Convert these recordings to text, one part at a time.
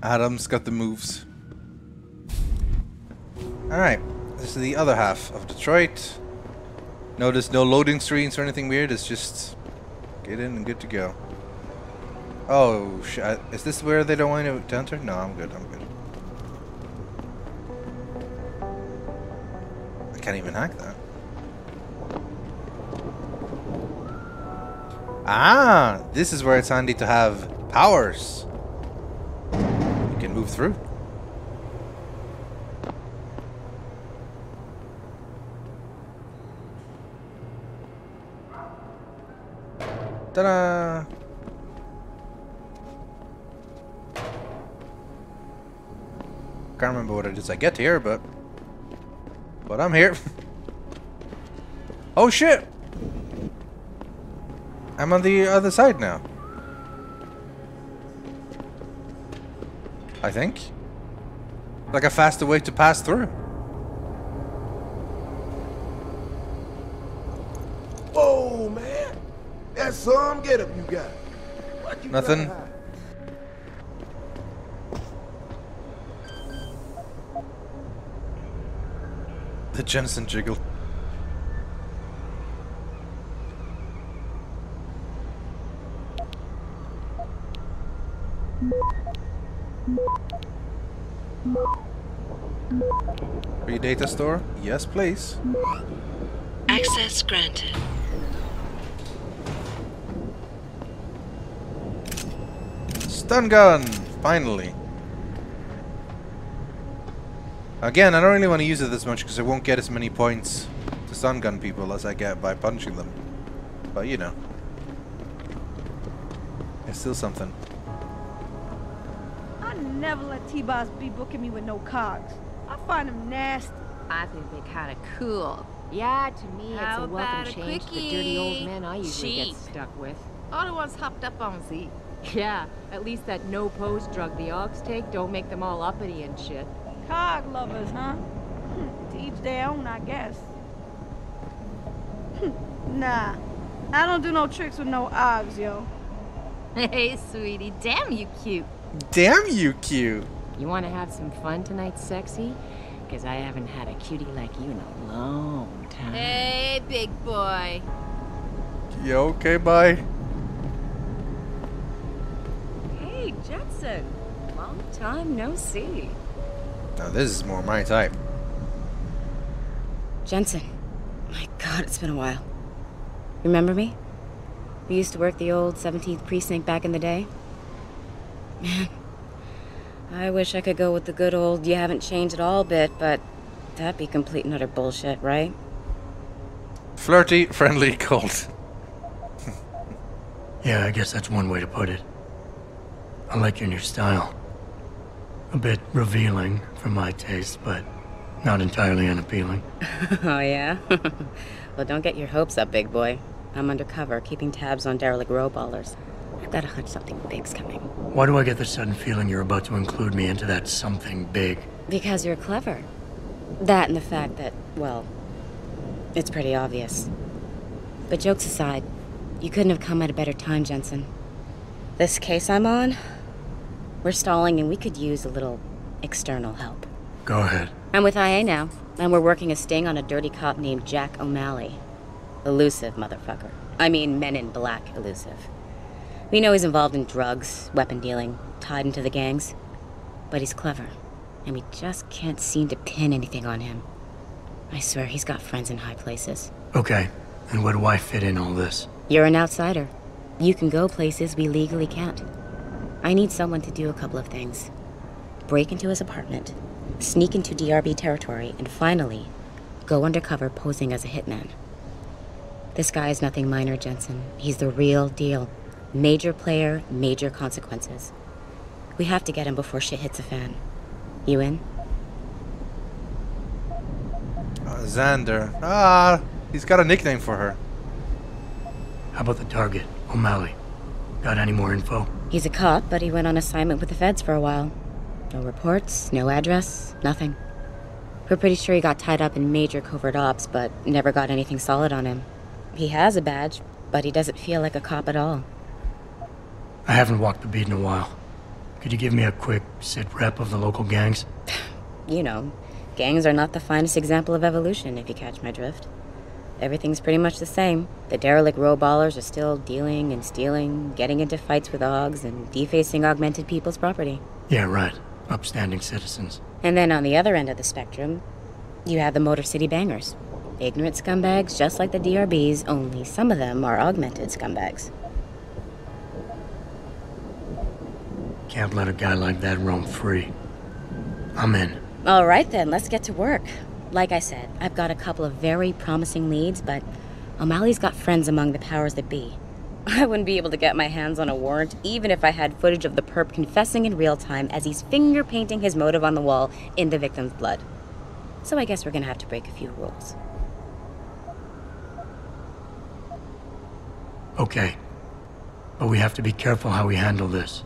Adam's got the moves. Alright, this is the other half of Detroit. Notice no loading screens or anything weird, it's just get in and good to go. Oh, shit. Is this where they don't want you to enter? No, I'm good, I'm good. I can't even hack that. Ah, this is where it's handy to have powers. You can move through. Ta-da! Can't remember what it is I get here, but I'm here. Oh shit! I'm on the other side now. I think. Like a faster way to pass through. Whoa, man! That's some get up you got. What you Nothing. got? The Jensen jiggle. Free data store? Yes, please. Access granted. Stun gun! Finally. Again, I don't really want to use it this much because I won't get as many points to stun gun people as I get by punching them. But you know. It's still something. I never let T-Boss be booking me with no cogs. I find him nasty. I think they're kind of cool. Yeah, to me it's How a welcome about a change to the quickie? dirty old men I usually get Cheap. stuck with. All the ones hopped up on Z. Yeah, at least that no-pose drug the Augs take don't make them all uppity and shit. Cog lovers, huh? To each their own, I guess. Nah, I don't do no tricks with no Augs, yo. Hey, sweetie, damn you cute. Damn you, cute! You want to have some fun tonight, sexy? Because I haven't had a cutie like you in a long time. Hey, big boy. Yeah, okay, bye. Hey, Jetson. Long time no see. Now this is more my type. Jensen. My God, it's been a while. Remember me? We used to work the old 17th precinct back in the day. Man, I wish I could go with the good old you haven't changed at all bit, but that'd be complete and utter bullshit, right? Flirty, friendly, cold. Yeah, I guess that's one way to put it. I like your new style. A bit revealing for my taste, but not entirely unappealing. Oh, yeah? Well, don't get your hopes up, big boy. I'm undercover, keeping tabs on derelict row-ballers. I've got a hunch something big's coming. Why do I get the sudden feeling you're about to include me into that something big? Because you're clever. That and the fact that, well, it's pretty obvious. But jokes aside, you couldn't have come at a better time, Jensen. This case I'm on, we're stalling and we could use a little external help. Go ahead. I'm with IA now, and we're working a sting on a dirty cop named Jack O'Malley. Elusive motherfucker. I mean, Men in Black elusive. We know he's involved in drugs, weapon dealing, tied into the gangs. But he's clever, and we just can't seem to pin anything on him. I swear he's got friends in high places. Okay, and where do I fit in all this? You're an outsider. You can go places we legally can't. I need someone to do a couple of things. Break into his apartment, sneak into DRB territory, and finally, go undercover posing as a hitman. This guy is nothing minor, Jensen. He's the real deal. Major player, major consequences. We have to get him before shit hits the fan. You in? Xander. Ah, he's got a nickname for her. How about the target, O'Malley? Got any more info? He's a cop, but he went on assignment with the feds for a while. No reports, no address, nothing. We're pretty sure he got tied up in major covert ops, but never got anything solid on him. He has a badge, but he doesn't feel like a cop at all. I haven't walked the beat in a while. Could you give me a quick sit-rep of the local gangs? You know, gangs are not the finest example of evolution, if you catch my drift. Everything's pretty much the same. The derelict row-ballers are still dealing and stealing, getting into fights with dogs, and defacing augmented people's property. Yeah, right. Upstanding citizens. And then on the other end of the spectrum, you have the Motor City Bangers. Ignorant scumbags just like the DRBs, only some of them are augmented scumbags. Can't let a guy like that roam free. I'm in. All right then, let's get to work. Like I said, I've got a couple of very promising leads, but O'Malley's got friends among the powers that be. I wouldn't be able to get my hands on a warrant, even if I had footage of the perp confessing in real time as he's finger-painting his motive on the wall in the victim's blood. So I guess we're gonna have to break a few rules. Okay. But we have to be careful how we handle this.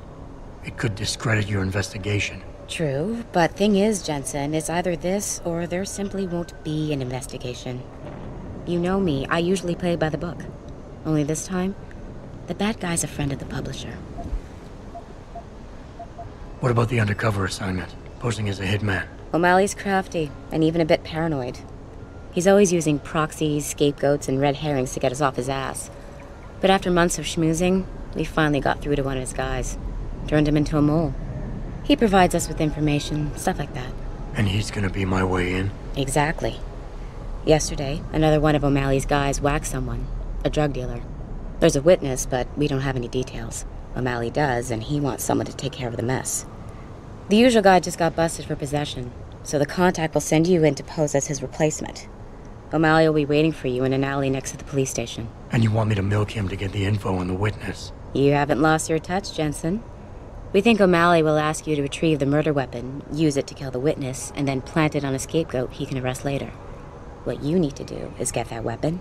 It could discredit your investigation. True, but thing is, Jensen, it's either this or there simply won't be an investigation. You know me, I usually play by the book. Only this time, the bad guy's a friend of the publisher. What about the undercover assignment? Posing as a hitman? O'Malley's crafty, and even a bit paranoid. He's always using proxies, scapegoats, and red herrings to get us off his ass. But after months of schmoozing, we finally got through to one of his guys. Turned him into a mole. He provides us with information, stuff like that. And he's gonna be my way in? Exactly. Yesterday, another one of O'Malley's guys whacked someone, a drug dealer. There's a witness, but we don't have any details. O'Malley does, and he wants someone to take care of the mess. The usual guy just got busted for possession, so the contact will send you in to pose as his replacement. O'Malley will be waiting for you in an alley next to the police station. And you want me to milk him to get the info on the witness? You haven't lost your touch, Jensen. We think O'Malley will ask you to retrieve the murder weapon, use it to kill the witness, and then plant it on a scapegoat he can arrest later. What you need to do is get that weapon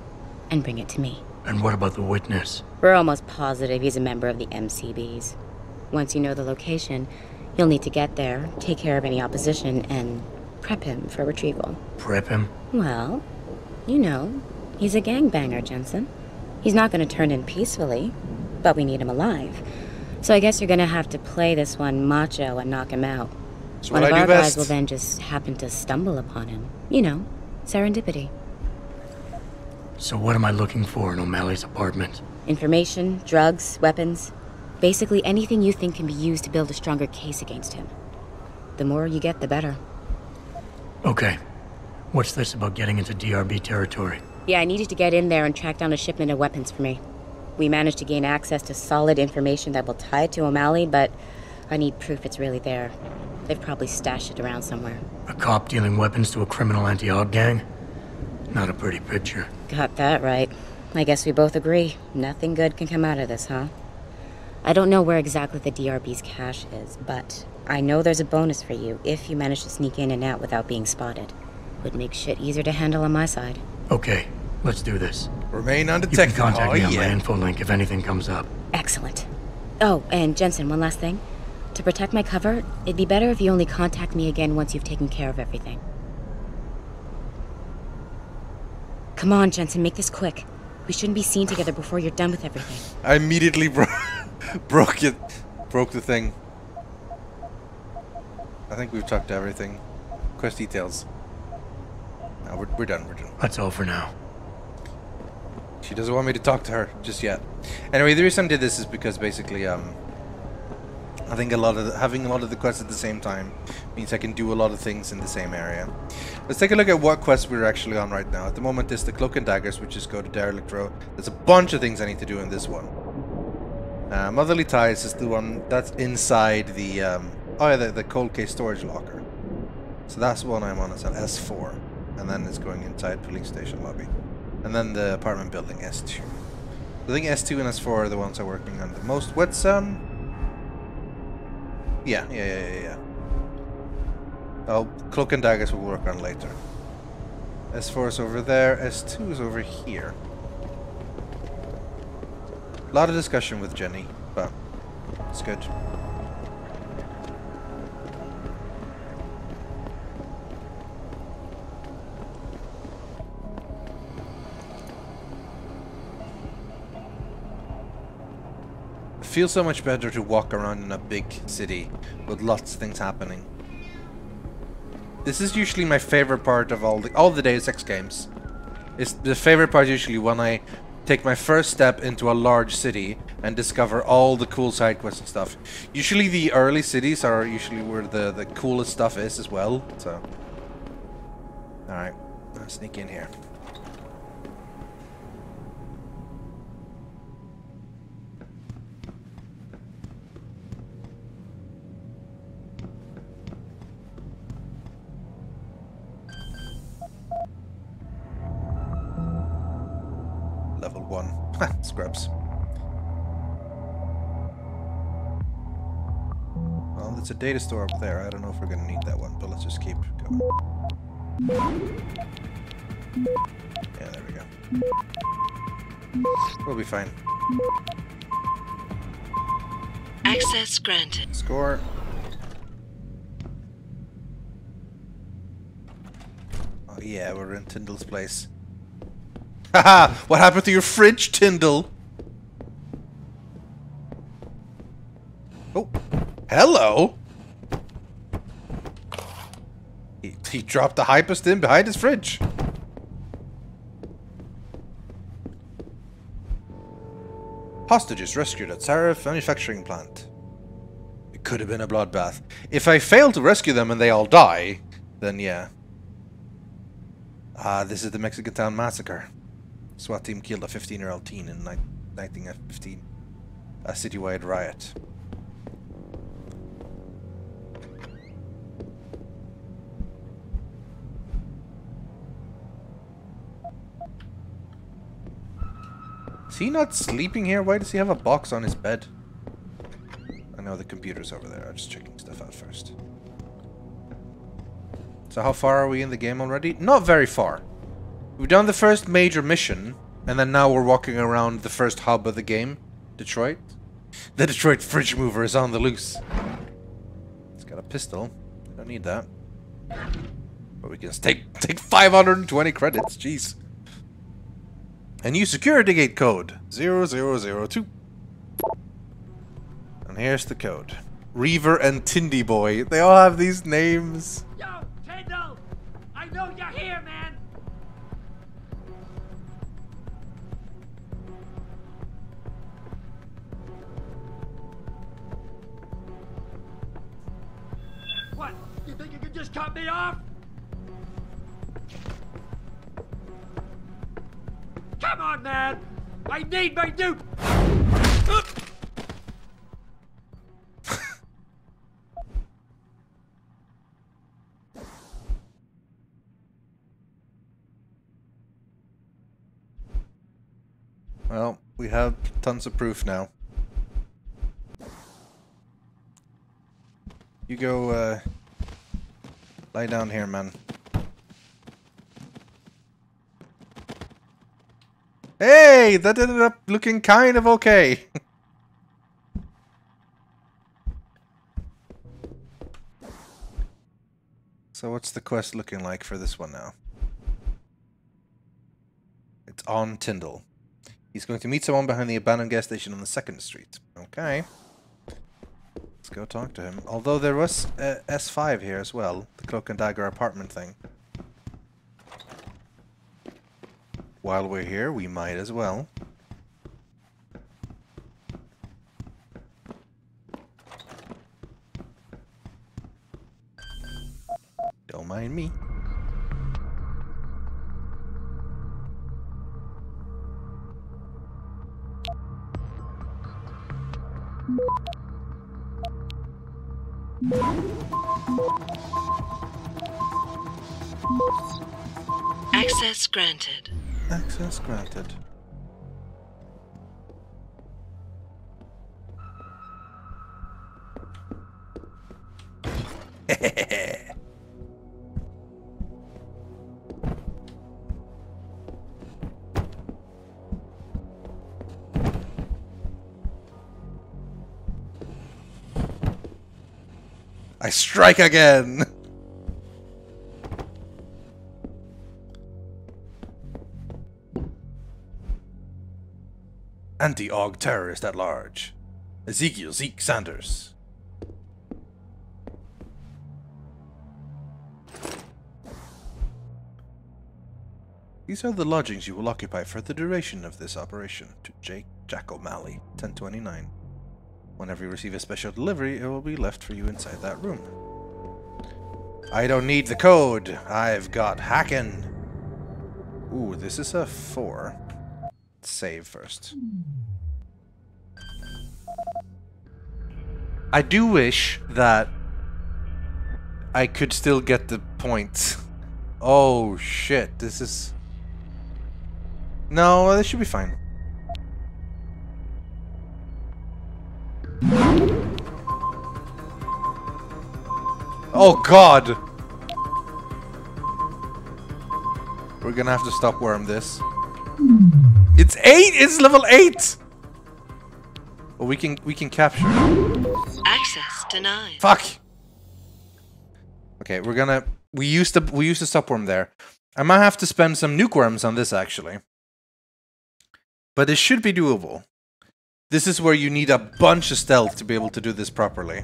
and bring it to me. And what about the witness? We're almost positive he's a member of the MCBs. Once you know the location, you'll need to get there, take care of any opposition, and prep him for retrieval. Prep him? Well, you know, he's a gangbanger, Jensen. He's not going to turn in peacefully, but we need him alive. So I guess you're gonna have to play this one macho and knock him out. One of our guys will then just happen to stumble upon him. You know, serendipity. So what am I looking for in O'Malley's apartment? Information, drugs, weapons. Basically anything you think can be used to build a stronger case against him. The more you get, the better. Okay. What's this about getting into DRB territory? Yeah, I need you to get in there and track down a shipment of weapons for me. We managed to gain access to solid information that will tie it to O'Malley, but I need proof it's really there. They've probably stashed it around somewhere. A cop dealing weapons to a criminal anti-aug gang? Not a pretty picture. Got that right. I guess we both agree. Nothing good can come out of this, huh? I don't know where exactly the DRB's cache is, but I know there's a bonus for you if you manage to sneak in and out without being spotted. Would make shit easier to handle on my side. Okay, let's do this. Remain You undetected. can contact me on my info link if anything comes up. Excellent. Oh, and Jensen, one last thing. To protect my cover, it'd be better if you only contact me again once you've taken care of everything. Come on, Jensen, make this quick. We shouldn't be seen together before you're done with everything. I immediately broke the thing. I think we've talked to everything. Quest details. No, we're done. That's all for now. She doesn't want me to talk to her just yet. Anyway, the reason I did this is because basically, I think having a lot of the quests at the same time means I can do a lot of things in the same area. Let's take a look at what quests we're actually on right now. At the moment, it's the Cloak and Daggers, which is go to Derelict Row. There's a bunch of things I need to do in this one. Motherly Ties is the one that's inside the the cold case storage locker. So that's the one I'm on. It's at S4, and then it's going inside police station lobby. And then the apartment building, S2. I think S2 and S4 are the ones I'm working on the most. What's, Yeah. Oh, Cloak and Daggers we'll work on later. S4 is over there, S2 is over here. A lot of discussion with Jenny, but it's good. feels so much better to walk around in a big city with lots of things happening. This is usually my favorite part of all the Deus Ex games. It's the favorite part usually when I take my first step into a large city and discover all the cool side quests and stuff. Usually the early cities are usually where the coolest stuff is as well. So, alright, I'll sneak in here. Level 1. Scrubs. Well, there's a data store up there. I don't know if we're gonna need that one, but let's just keep going. Yeah, there we go. We'll be fine. Access granted. Score. Oh yeah, we're in Tyndall's place. Haha! What happened to your fridge, Tyndall? Oh, hello! He dropped the hypest in behind his fridge. Hostages rescued at Sarif manufacturing plant. It could have been a bloodbath. If I fail to rescue them and they all die, then yeah. Ah, this is the Mexican Town Massacre. SWAT team killed a 15-year-old teen in igniting a citywide riot. Is he not sleeping here? Why does he have a box on his bed? I know the computer's over there. I'm just checking stuff out first. So how far are we in the game already? Not very far. We've done the first major mission, and then now we're walking around the first hub of the game, Detroit. The Detroit fridge mover is on the loose. It's got a pistol. We don't need that. But we can take 520 credits. Jeez. A new security gate code 0002. And here's the code. Reaver and Tindy Boy. They all have these names. Yo, Tyndall! I know you're here, man! What? You think you can just cut me off? Come on, man! I need my new... Well, we have tons of proof now. You go, lie down here, man. Hey! That ended up looking kind of okay. So what's the quest looking like for this one now? It's on Tyndall. He's going to meet someone behind the abandoned gas station on the 2nd Street. Okay. Let's go talk to him. Although there was S5 here as well. The Cloak and Dagger apartment thing. While we're here, we might as well. Don't mind me. Access granted. Access granted. I strike again! Anti-AUG terrorist at large. Ezekiel Zeke Sanders. These are the lodgings you will occupy for the duration of this operation. To Jack O'Malley, 1029. Whenever you receive a special delivery, it will be left for you inside that room. I don't need the code. I've got hacking. Ooh, this is a 4. Save first. I do wish that I could still get the points. Oh shit, this is... No, this should be fine. Oh god! We're gonna have to stop worm this. It's 8! It's level 8! Well, we can capture it. Access denied. Fuck! Okay, we're gonna... We used to stop worm there. I might have to spend some nuke worms on this, actually. But it should be doable. This is where you need a bunch of stealth to be able to do this properly.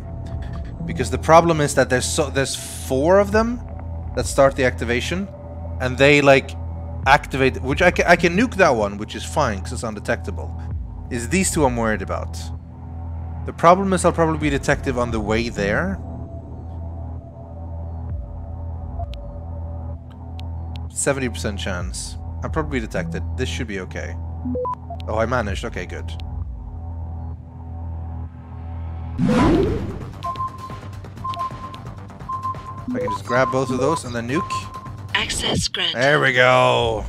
Because the problem is that there's 4 of them that start the activation. And they, like, activate... Which I can nuke that one, which is fine, because it's undetectable. Is these 2 I'm worried about. The problem is I'll probably be detected on the way there. 70% chance. I'll probably be detected. This should be okay. Oh, I managed. Okay, good. I can just grab both of those and then nuke. Access granted. There we go.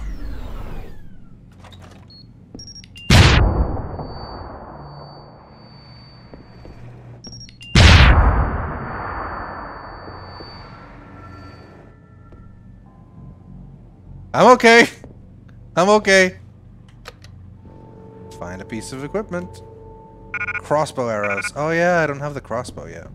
I'm okay. I'm okay. Find a piece of equipment. Crossbow arrows. Oh yeah, I don't have the crossbow yet.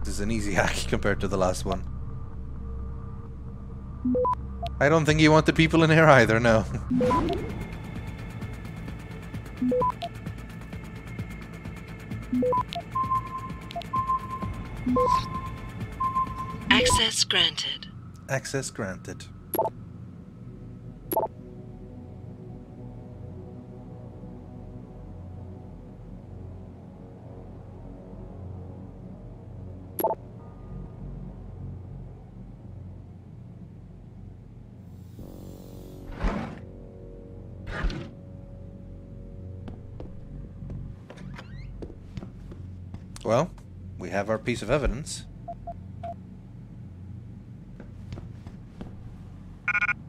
This is an easy hack compared to the last one. I don't think you want the people in here either, no. Access granted. Access granted. Well, we have our piece of evidence.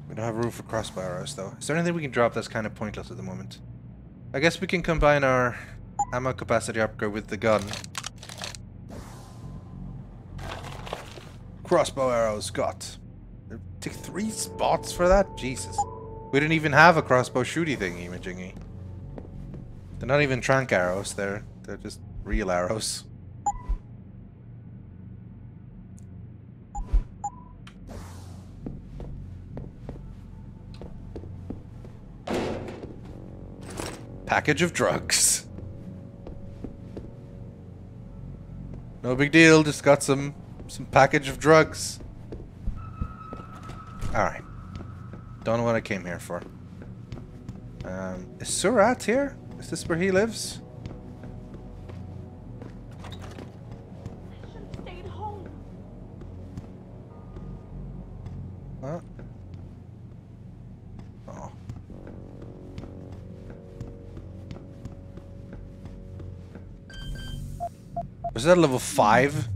We don't have room for crossbow arrows, though. Is there anything we can drop that's kind of pointless at the moment? I guess we can combine our ammo capacity upgrade with the gun. Crossbow arrows got. It took 3 spots for that? Jesus. We didn't even have a crossbow shooty thingy, majingy. They're not even trank arrows, they're just real arrows. Package of drugs. No big deal, just got some package of drugs. Alright. Don't know what I came here for. Is Surat here? Is this where he lives? Stayed home. What? Oh. Was that level 5?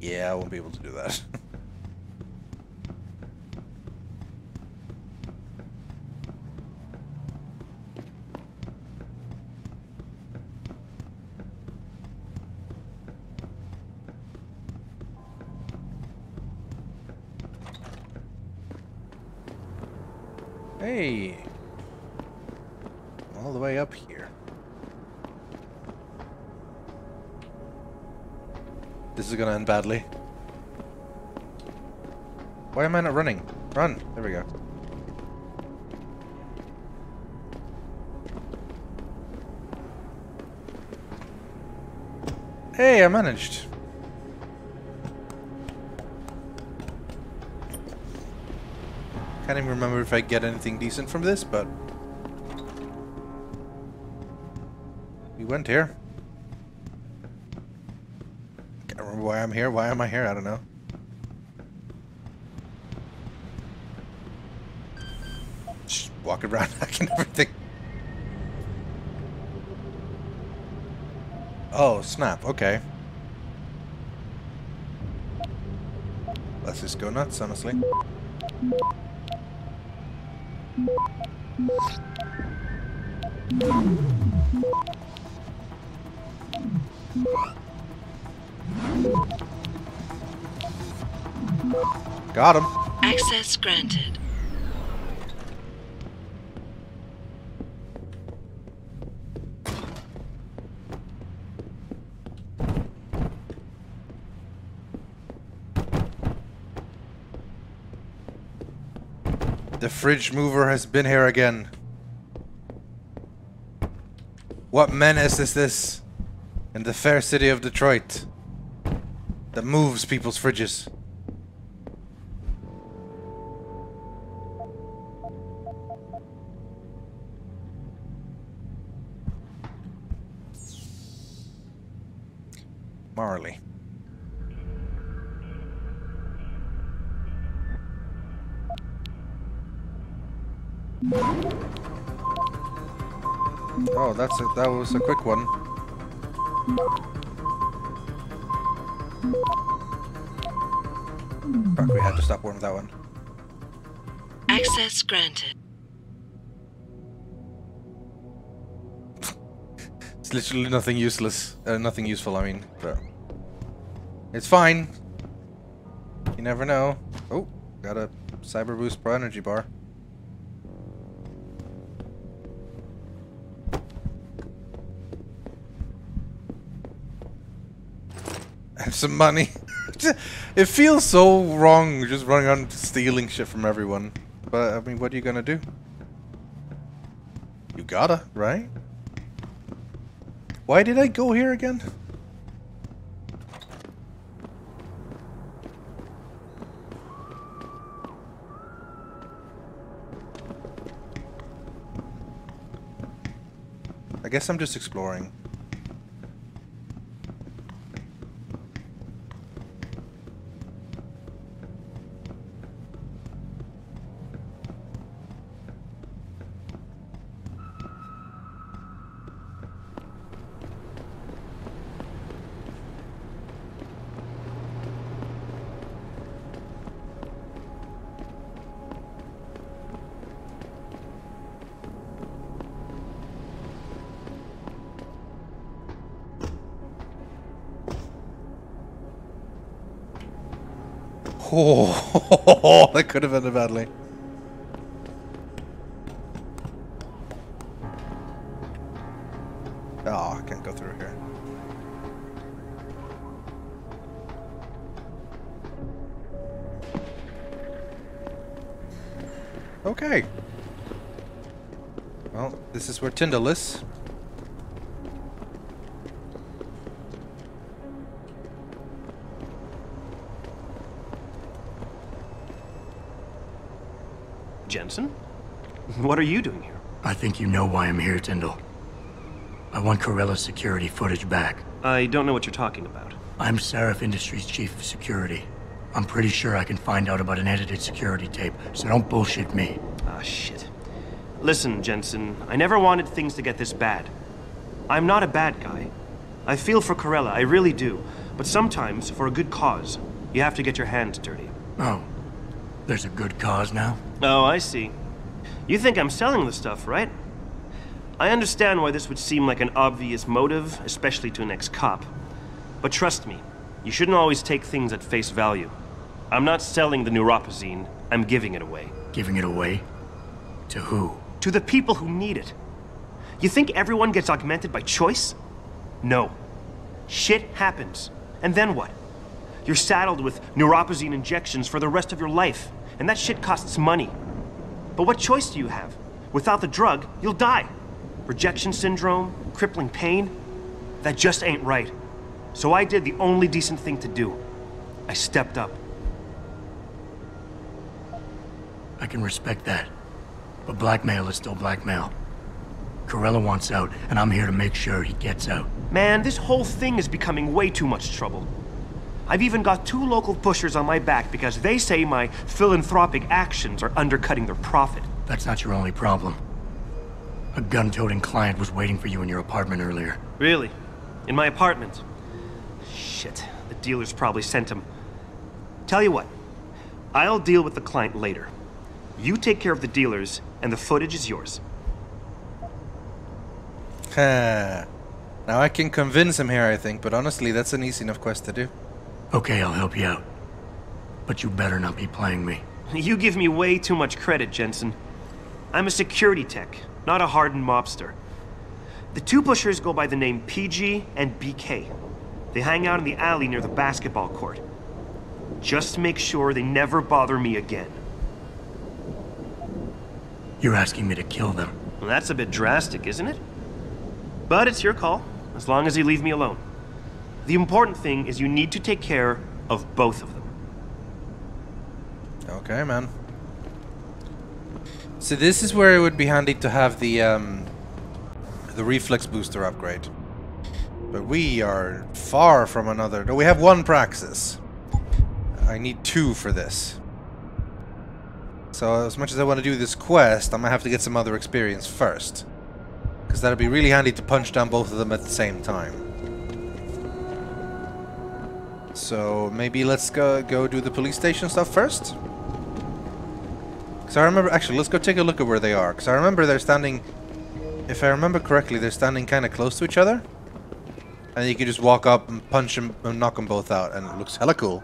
Yeah, I won't be able to do that. Hey! All the way up here. This is gonna end badly. Why am I not running? Run. There we go. Hey, I managed. Can't even remember if I get anything decent from this, but we went here. Can't remember why I'm here. Why am I here? I don't know. Just walking around hacking everything. Oh, snap. Okay. Let's just go nuts, honestly. Got him. Access granted. The fridge mover has been here again. What menace is this in the fair city of Detroit that moves people's fridges? Marley. Oh, that was a quick one. Fuck, we had to stop one with that one. Access granted. It's literally nothing useless. Nothing useful, I mean. But it's fine. You never know. Oh, got a Cyber Boost Pro Energy Bar. And some money. It feels so wrong just running around stealing shit from everyone. But, I mean, what are you gonna do? You gotta, right? Why did I go here again? I guess I'm just exploring. Oh, that could have ended badly. Oh, I can't go through here. Okay. Well, this is where Tyndall is. Jensen? What are you doing here? I think you know why I'm here, Tyndall. I want Corella's security footage back. I don't know what you're talking about. I'm Seraph Industries' chief of security. I'm pretty sure I can find out about an edited security tape, so don't bullshit me. Ah, shit. Listen, Jensen, I never wanted things to get this bad. I'm not a bad guy. I feel for Corella, I really do. But sometimes, for a good cause, you have to get your hands dirty. Oh, there's a good cause now? Oh, I see. You think I'm selling the stuff, right? I understand why this would seem like an obvious motive, especially to an ex-cop. But trust me, you shouldn't always take things at face value. I'm not selling the neuropazine, I'm giving it away. Giving it away? To who? To the people who need it. You think everyone gets augmented by choice? No. Shit happens. And then what? You're saddled with neuropozyne injections for the rest of your life, and that shit costs money. But what choice do you have? Without the drug, you'll die. Rejection syndrome, crippling pain. That just ain't right. So I did the only decent thing to do. I stepped up. I can respect that. But blackmail is still blackmail. Corella wants out, and I'm here to make sure he gets out. Man, this whole thing is becoming way too much trouble. I've even got 2 local pushers on my back because they say my philanthropic actions are undercutting their profit. That's not your only problem. A gun-toting client was waiting for you in your apartment earlier. Really? In my apartment? Shit, the dealers probably sent him. Tell you what, I'll deal with the client later. You take care of the dealers, and the footage is yours. Now I can convince him here, I think, but honestly, that's an easy enough quest to do. Okay, I'll help you out. But you better not be playing me. You give me way too much credit, Jensen. I'm a security tech, not a hardened mobster. The 2 pushers go by the name PG and BK. They hang out in the alley near the basketball court. Just make sure they never bother me again. You're asking me to kill them. Well, that's a bit drastic, isn't it? But it's your call, as long as you leave me alone. The important thing is you need to take care of both of them. Okay, man. So this is where it would be handy to have the reflex booster upgrade. But we are far from another. No, we have 1 praxis. I need 2 for this. So as much as I want to do this quest, I'm gonna have to get some other experience first. Because that'd be really handy to punch down both of them at the same time. So maybe let's go do the police station stuff first. Because I remember, actually, let's go take a look at where they are. Because I remember they're standing, if I remember correctly, they're standing kind of close to each other. And you can just walk up and punch them and knock them both out. And it looks hella cool.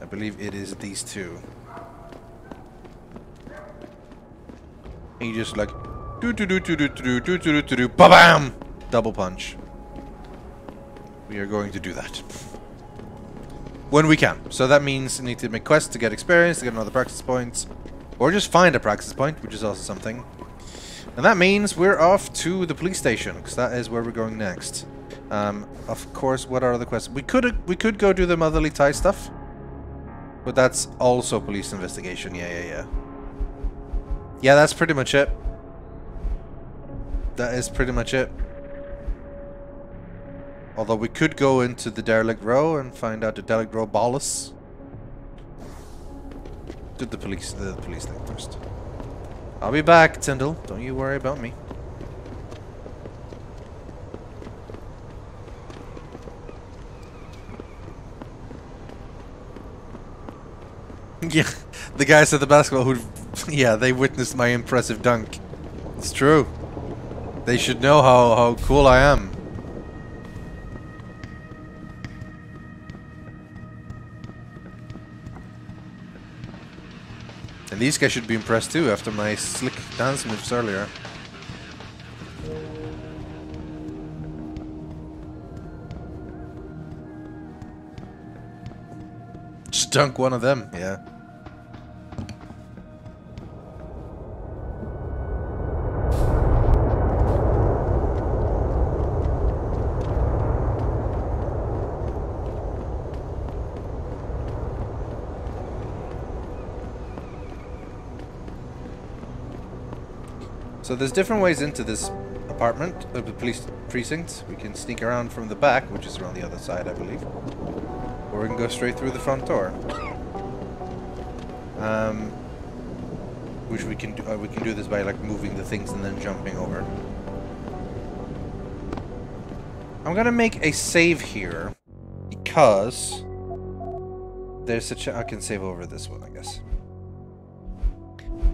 I believe it is these 2. And you just like ba-bam! Double punch. We are going to do that. When we can. So that means we need to make quests to get experience, to get another practice points. Or just find a practice point, which is also something. And that means we're off to the police station, because that is where we're going next. Of course, what are the quests? We could go do the motherly tie stuff. But that's also police investigation. Yeah. Yeah, that's pretty much it. That is pretty much it. Although we could go into the derelict row and find out the derelict row ballast. Do the police thing first. I'll be back, Tyndall. Don't you worry about me. Yeah, the guys at the basketball who, yeah, they witnessed my impressive dunk. It's true. They should know how cool I am. And these guys should be impressed too after my slick dance moves earlier. Just dunk one of them, yeah. So there's different ways into this apartment of the police precinct. We can sneak around from the back, which is around the other side, I believe. Or we can go straight through the front door. Which we can do this by like moving the things and then jumping over. I'm gonna make a save here because there's such a, I can save over this one, I guess.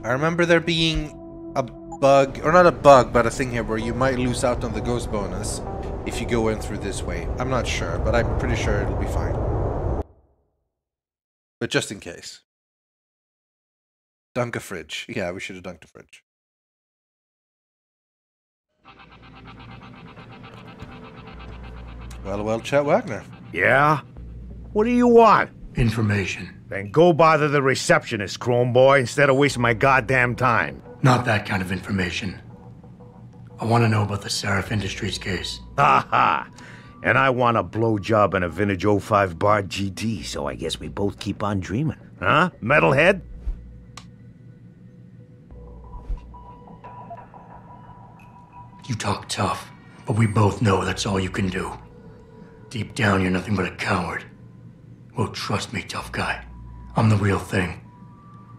I remember there being a bug, or not a bug, but a thing here where you might lose out on the ghost bonus if you go in through this way. I'm not sure, but I'm pretty sure it'll be fine. But just in case. Dunk a fridge. Yeah, we should have dunked a fridge. Well, Chet Wagner. Yeah? What do you want? Information. Then go bother the receptionist, Chrome Boy, instead of wasting my goddamn time. Not that kind of information. I want to know about the Seraph Industries case. Ha ha! And I want a blowjob and a vintage 05 Bard GT, so I guess we both keep on dreaming. Huh, metalhead? You talk tough, but we both know that's all you can do. Deep down, you're nothing but a coward. Well, trust me, tough guy. I'm the real thing.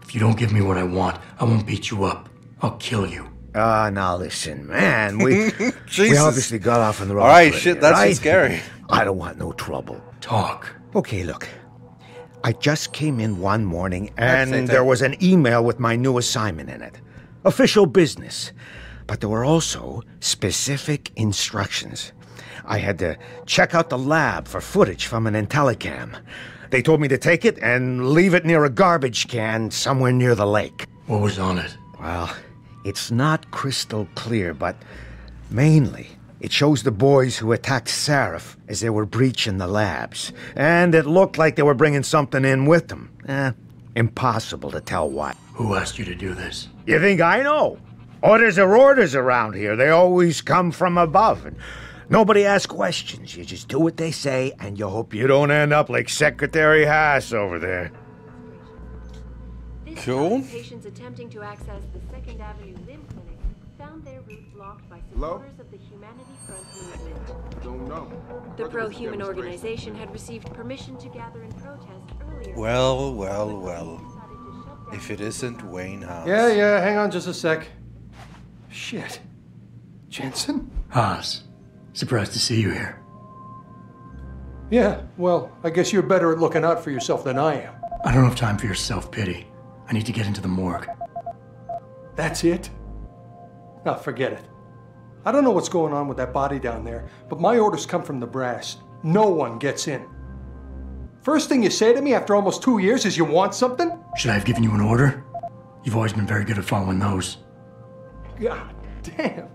If you don't give me what I want, I won't beat you up. I'll kill you. Now listen, man, we obviously got off on the wrong All right, foot shit, here, that's right? scary. I don't want no trouble. Talk. Okay, look. I just came in one morning and there was an email with my new assignment in it. Official business. But there were also specific instructions. I had to check out the lab for footage from an IntelliCam. They told me to take it and leave it near a garbage can somewhere near the lake. What was on it? Well, it's not crystal clear, but mainly it shows the boys who attacked Seraph as they were breaching the labs. And it looked like they were bringing something in with them. Impossible to tell what. Who asked you to do this? You think I know? Orders are orders around here. They always come from above. And nobody asks questions. You just do what they say, and you hope you don't end up like Secretary Haas over there. Cool. Patients attempting to access the 2nd Avenue Limb Clinic found their route blocked by Hello? supporters of the Humanity Front movement. Don't know. The pro-human organization had received permission to gather in protest earlier. Well. If it isn't Wayne House. Yeah, hang on just a sec. Shit. Jensen? Haas. Surprised to see you here. Yeah, well, I guess you're better at looking out for yourself than I am. I don't have time for your self-pity. I need to get into the morgue. That's it? Now, forget it. I don't know what's going on with that body down there, but my orders come from the brass. No one gets in. First thing you say to me after almost 2 years is you want something? Should I have given you an order? You've always been very good at following those. God damn.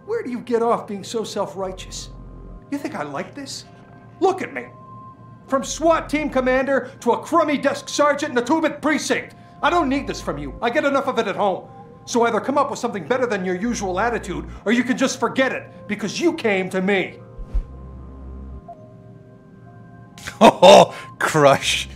Where do you get off being so self-righteous? You think I like this? Look at me. From SWAT team commander to a crummy desk sergeant in the 2-bit precinct. I don't need this from you. I get enough of it at home. So either come up with something better than your usual attitude, or you can just forget it, because you came to me. Oh, crush.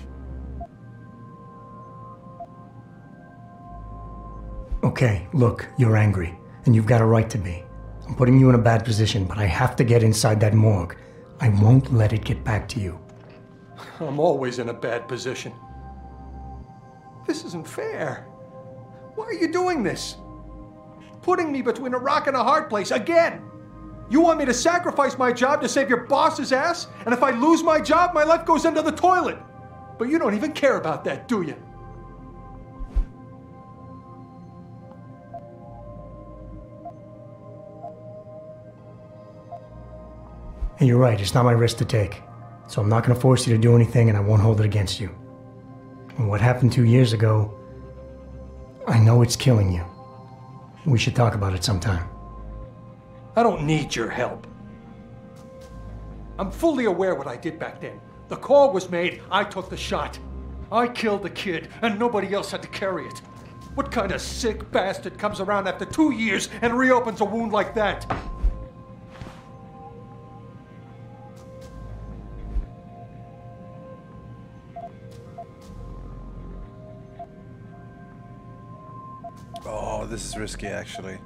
Okay, look, you're angry, and you've got a right to be. I'm putting you in a bad position, but I have to get inside that morgue. I won't let it get back to you. I'm always in a bad position. This isn't fair. Why are you doing this? Putting me between a rock and a hard place again. You want me to sacrifice my job to save your boss's ass? And if I lose my job, my life goes into the toilet. But you don't even care about that, do you? And you're right, it's not my risk to take. So I'm not going to force you to do anything, and I won't hold it against you. And what happened 2 years ago, I know it's killing you. We should talk about it sometime. I don't need your help. I'm fully aware what I did back then. The call was made, I took the shot. I killed the kid, and nobody else had to carry it. What kind of sick bastard comes around after 2 years and reopens a wound like that? Oh, this is risky, actually.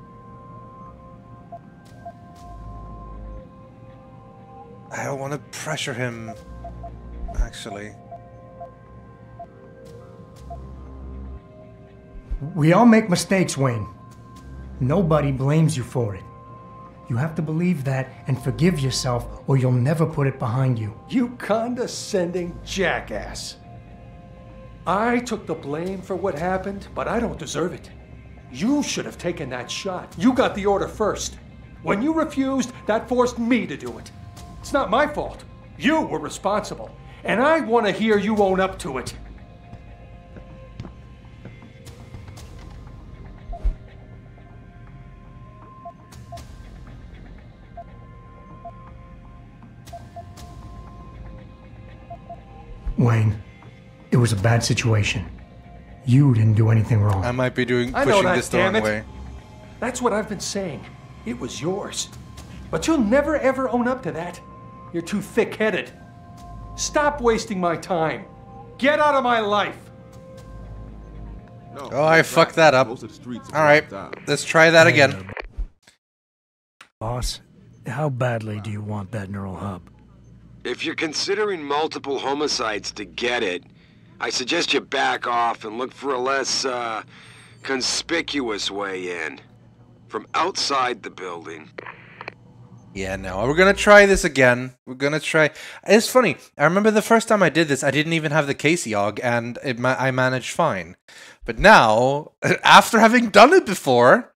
I don't want to pressure him, actually. We all make mistakes, Wayne. Nobody blames you for it. You have to believe that and forgive yourself, or you'll never put it behind you. You condescending jackass. I took the blame for what happened, but I don't deserve it. You should have taken that shot. You got the order first. When you refused, that forced me to do it. It's not my fault. You were responsible. And I want to hear you own up to it. Wayne, it was a bad situation. You didn't do anything wrong. I might be pushing that, this the wrong way. That's what I've been saying. It was yours. But you'll never ever own up to that. You're too thick-headed. Stop wasting my time. Get out of my life. Oh, I fucked that up. Alright, let's try that again. Boss, how badly do you want that neural hub? If you're considering multiple homicides to get it, I suggest you back off and look for a less, conspicuous way in. From outside the building. Yeah, no, we're gonna try this again. We're gonna try. It's funny. I remember the first time I did this, I didn't even have the Casey Og, and I managed fine. But now, after having done it before,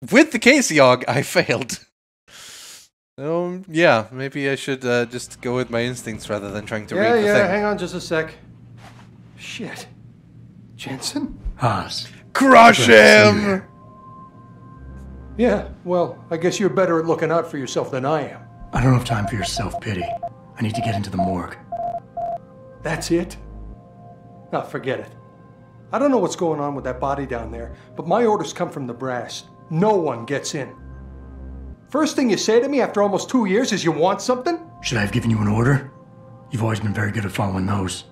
with the Casey Og, I failed. So, yeah, maybe I should just go with my instincts rather than trying to read the thing. Yeah, hang on just a sec. Shit. Jensen? Haas. Crush him! Yeah, well, I guess you're better at looking out for yourself than I am. I don't have time for your self-pity. I need to get into the morgue. That's it? Now, forget it. I don't know what's going on with that body down there, but my orders come from the brass. No one gets in. First thing you say to me after almost 2 years is you want something? Should I have given you an order? You've always been very good at following those.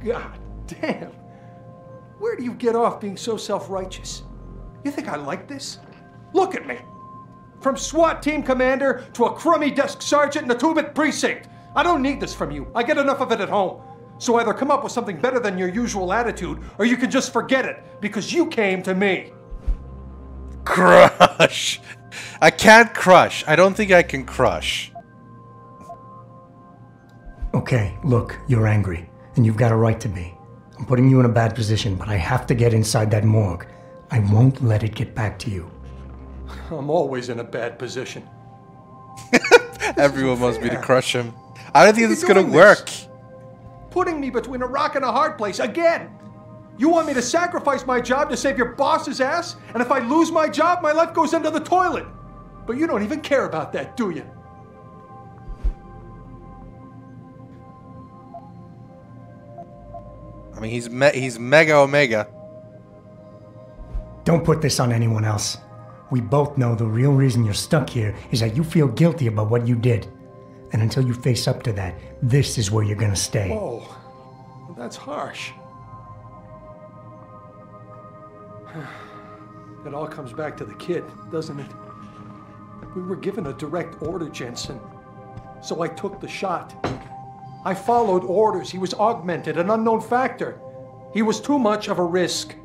God damn. Where do you get off being so self-righteous? You think I like this? Look at me. From SWAT team commander to a crummy desk sergeant in the 2-bit precinct. I don't need this from you. I get enough of it at home. So either come up with something better than your usual attitude, or you can just forget it, because you came to me. Crush. I can't crush. I don't think I can crush. Okay, look, you're angry, and you've got a right to be. I'm putting you in a bad position, but I have to get inside that morgue. I won't let it get back to you. I'm always in a bad position. Everyone wants me to crush him. I don't think this is gonna work. Putting me between a rock and a hard place again. You want me to sacrifice my job to save your boss's ass? And if I lose my job, my life goes into the toilet. But you don't even care about that, do you? I mean, he's mega omega. Don't put this on anyone else. We both know the real reason you're stuck here is that you feel guilty about what you did. And until you face up to that, this is where you're gonna stay. Whoa, that's harsh. It all comes back to the kid, doesn't it? We were given a direct order, Jensen. So I took the shot. I followed orders. He was augmented, an unknown factor. He was too much of a risk.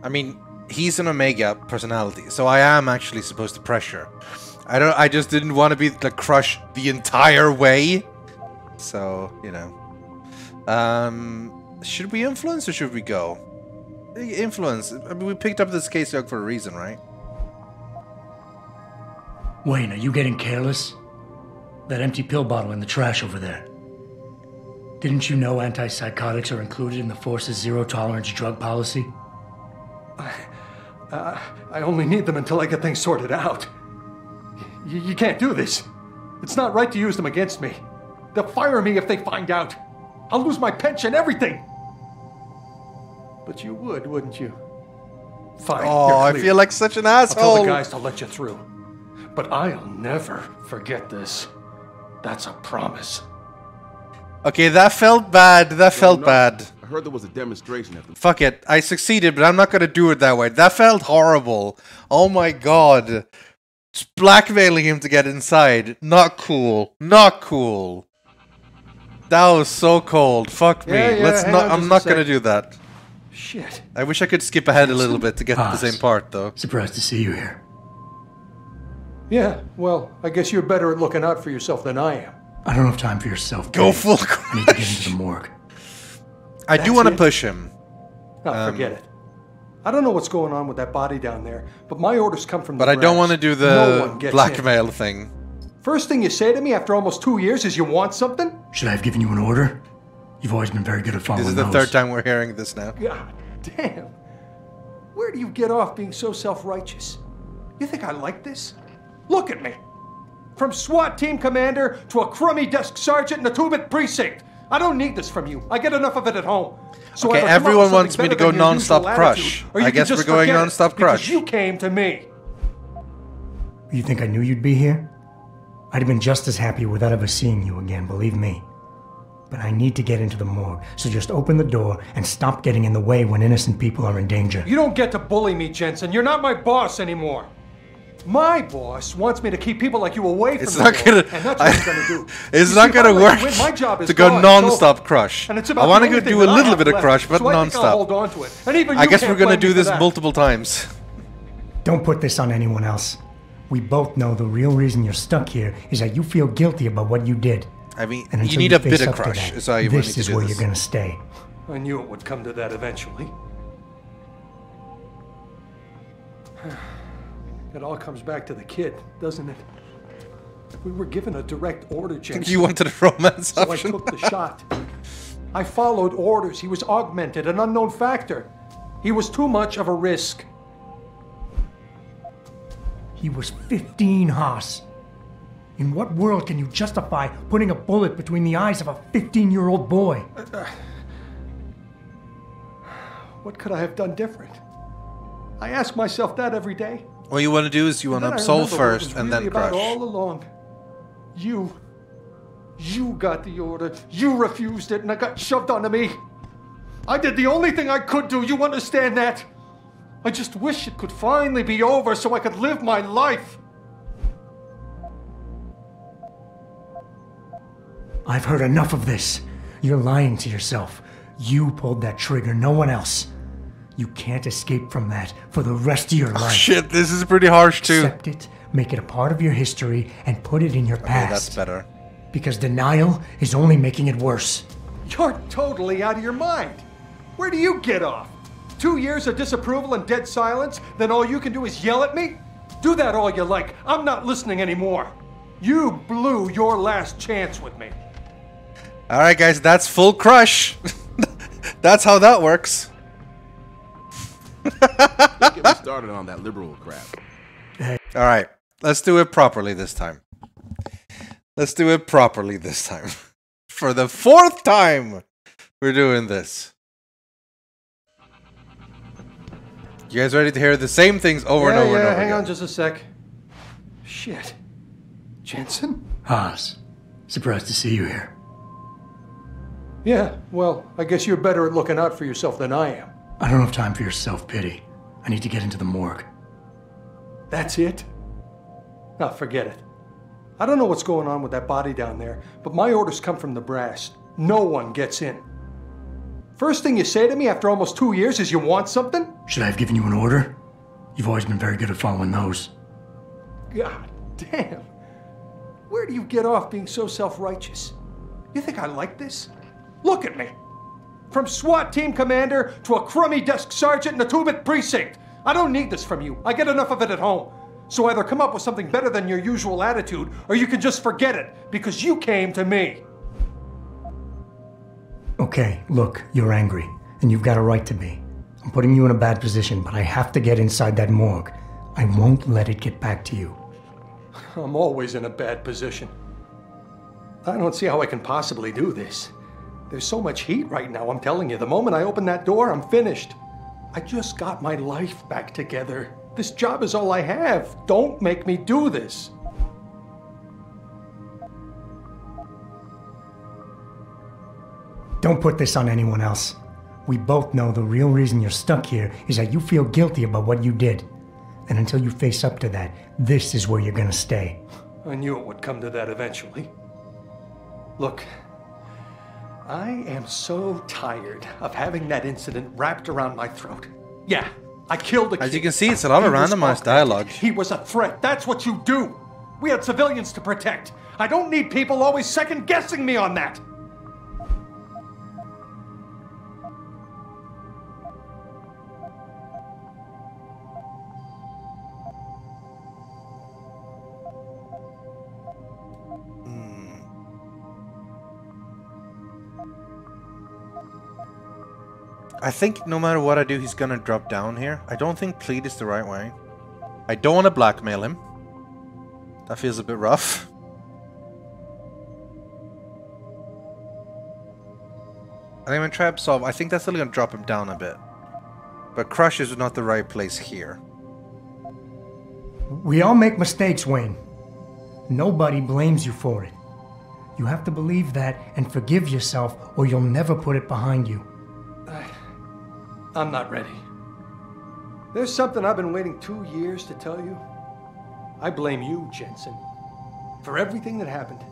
I mean, he's an Omega personality, so I am actually supposed to pressure. I just didn't want to be the crush the entire way. So, you know. Should we influence or should we go? Influence. I mean, we picked up this case for a reason, right? Wayne, are you getting careless? That empty pill bottle in the trash over there. Didn't you know antipsychotics are included in the Force's zero-tolerance drug policy? I only need them until I get things sorted out. You can't do this. It's not right to use them against me. They'll fire me if they find out. I'll lose my pension, everything. But you would, wouldn't you? Fine. Oh, I feel like such an asshole. I'll tell the guys to let you through. But I'll never forget this. That's a promise. Okay, that felt bad. That felt bad. I heard there was a demonstration at the... Fuck it. I succeeded, but I'm not gonna do it that way. That felt horrible. Oh my god. Just blackmailing him to get inside. Not cool. Not cool. That was so cold. Fuck me. Let's not. I'm not gonna do that. Shit. I wish I could skip ahead a little bit to get to the same part, though. Surprised to see you here. Yeah, well, I guess you're better at looking out for yourself than I am. I don't have time for yourself. Go full I need to get into the morgue. I do want to push him. Oh, forget it. I don't know what's going on with that body down there, but my orders come from the But I don't brass. want to do the blackmail thing. First thing you say to me after almost 2 years is you want something? Should I have given you an order? You've always been very good at following This is the those. third time we're hearing this now. God damn. Where do you get off being so self-righteous? You think I like this? Look at me. From SWAT team commander to a crummy desk sergeant in a two-bit precinct. I don't need this from you. I get enough of it at home. So okay, everyone wants me to go non-stop crush. I guess we're going non-stop crush. You came to me. You think I knew you'd be here? I'd have been just as happy without ever seeing you again, believe me. But I need to get into the morgue, so just open the door and stop getting in the way when innocent people are in danger. You don't get to bully me, Jensen. You're not my boss anymore. My boss wants me to keep people like you away from the morgue, and that's what I'm going to do. It's not going to work to go non-stop crush. I want to do a little bit of crush, but non-stop. I guess we're going to do this multiple times. Don't put this on anyone else. We both know the real reason you're stuck here is that you feel guilty about what you did. I mean, you need a bit of crush. This is where you're going to stay. I knew it would come to that eventually. It all comes back to the kid, doesn't it? We were given a direct order, Jensen. You wanted a romance option? So I took the shot. I followed orders. He was augmented, an unknown factor. He was too much of a risk. He was 15, Haas. In what world can you justify putting a bullet between the eyes of a 15-year-old boy? What could I have done different? I ask myself that every day. What you want to do is you want to absolve first and then crush. All along, you got the order. You refused it, and it got shoved onto me. I did the only thing I could do. You understand that? I just wish it could finally be over so I could live my life. I've heard enough of this. You're lying to yourself. You pulled that trigger, no one else. You can't escape from that for the rest of your life. Shit, this is pretty harsh too. Accept it, make it a part of your history, and put it in your past. Okay, that's better. Because denial is only making it worse. You're totally out of your mind. Where do you get off? 2 years of disapproval and dead silence, then all you can do is yell at me? Do that all you like. I'm not listening anymore. You blew your last chance with me. Alright guys, that's full crush. That's how that works. Don't get me started on that liberal crap. Alright, let's do it properly this time. Let's do it properly this time. For the 4th time, we're doing this. You guys ready to hear the same things over and over and over hang again? on just a sec. Shit. Jensen? Haas, surprised to see you here. Yeah, well, I guess you're better at looking out for yourself than I am. I don't have time for your self-pity. I need to get into the morgue. That's it? No, forget it. I don't know what's going on with that body down there, but my orders come from the brass. No one gets in. First thing you say to me after almost 2 years is you want something? Should I have given you an order? You've always been very good at following those. God damn. Where do you get off being so self-righteous? You think I like this? Look at me. From SWAT team commander to a crummy desk sergeant in a two-bit precinct. I don't need this from you. I get enough of it at home. So either come up with something better than your usual attitude, or you can just forget it, because you came to me. Okay, look, you're angry, and you've got a right to be. I'm putting you in a bad position, but I have to get inside that morgue. I won't let it get back to you. I'm always in a bad position. I don't see how I can possibly do this. There's so much heat right now, I'm telling you. The moment I open that door, I'm finished. I just got my life back together. This job is all I have. Don't make me do this. Don't put this on anyone else. We both know the real reason you're stuck here is that you feel guilty about what you did. And until you face up to that, this is where you're gonna stay. I knew it would come to that eventually. Look, I am so tired of having that incident wrapped around my throat. Yeah, I killed a kid. As you can see, it's a lot of randomized dialogue. He was a threat. That's what you do. We had civilians to protect. I don't need people always second-guessing me on that. I think no matter what I do, he's gonna drop down here. I don't think plead is the right way. I don't want to blackmail him. That feels a bit rough. I think I'm gonna try Absolve. I think that's still gonna drop him down a bit. But Crush is not the right place here. We all make mistakes, Wayne. Nobody blames you for it. You have to believe that and forgive yourself, or you'll never put it behind you. I'm not ready. There's something I've been waiting 2 years to tell you. I blame you, Jensen, for everything that happened.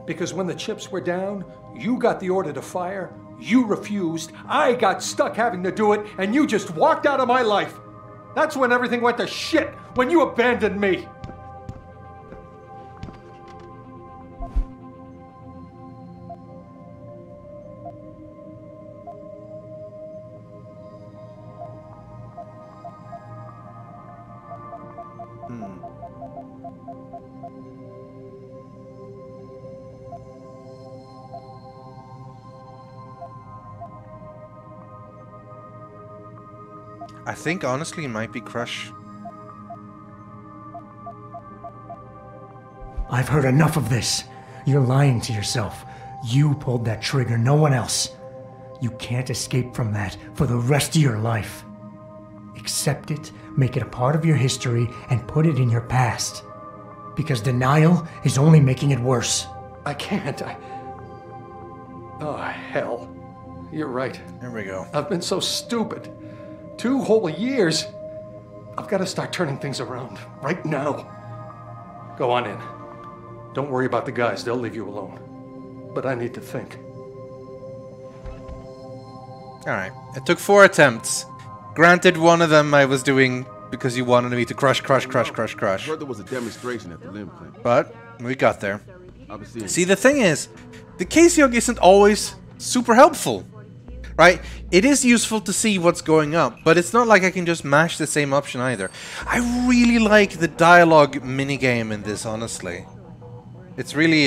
Because when the chips were down, you got the order to fire, you refused, I got stuck having to do it, and you just walked out of my life. That's when everything went to shit, when you abandoned me. I think honestly it might be Crush. I've heard enough of this. You're lying to yourself. You pulled that trigger, no one else. You can't escape from that for the rest of your life. Accept it, make it a part of your history, and put it in your past. Because denial is only making it worse. I can't. Oh, hell. You're right. There we go. I've been so stupid. 2 whole years. I've got to start turning things around. Right now. Go on in. Don't worry about the guys. They'll leave you alone. But I need to think. Alright. It took 4 attempts. Granted, one of them I was doing because you wanted me to crush. I heard there was a demonstration at the limb clinic. But we got there. See, the thing is, the case log isn't always super helpful. Right? It is useful to see what's going up, but it's not like I can just mash the same option either. I really like the dialogue minigame in this, honestly. It's really,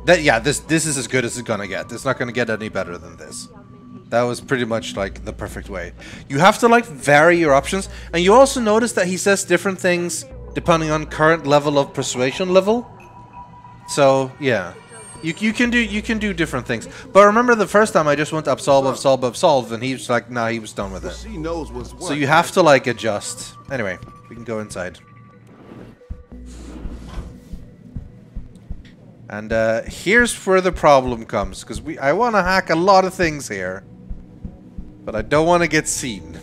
this is as good as it's gonna get. It's not gonna get any better than this. That was pretty much, like, the perfect way. You have to, like, vary your options, and you also notice that he says different things depending on current level of persuasion level. So, yeah. You can do different things. But remember the first time I just went absolve, and he was like, nah, he was done with it. She knows what's what. So you have to, like, adjust. Anyway, we can go inside. And here's where the problem comes, because I want to hack a lot of things here, but I don't want to get seen.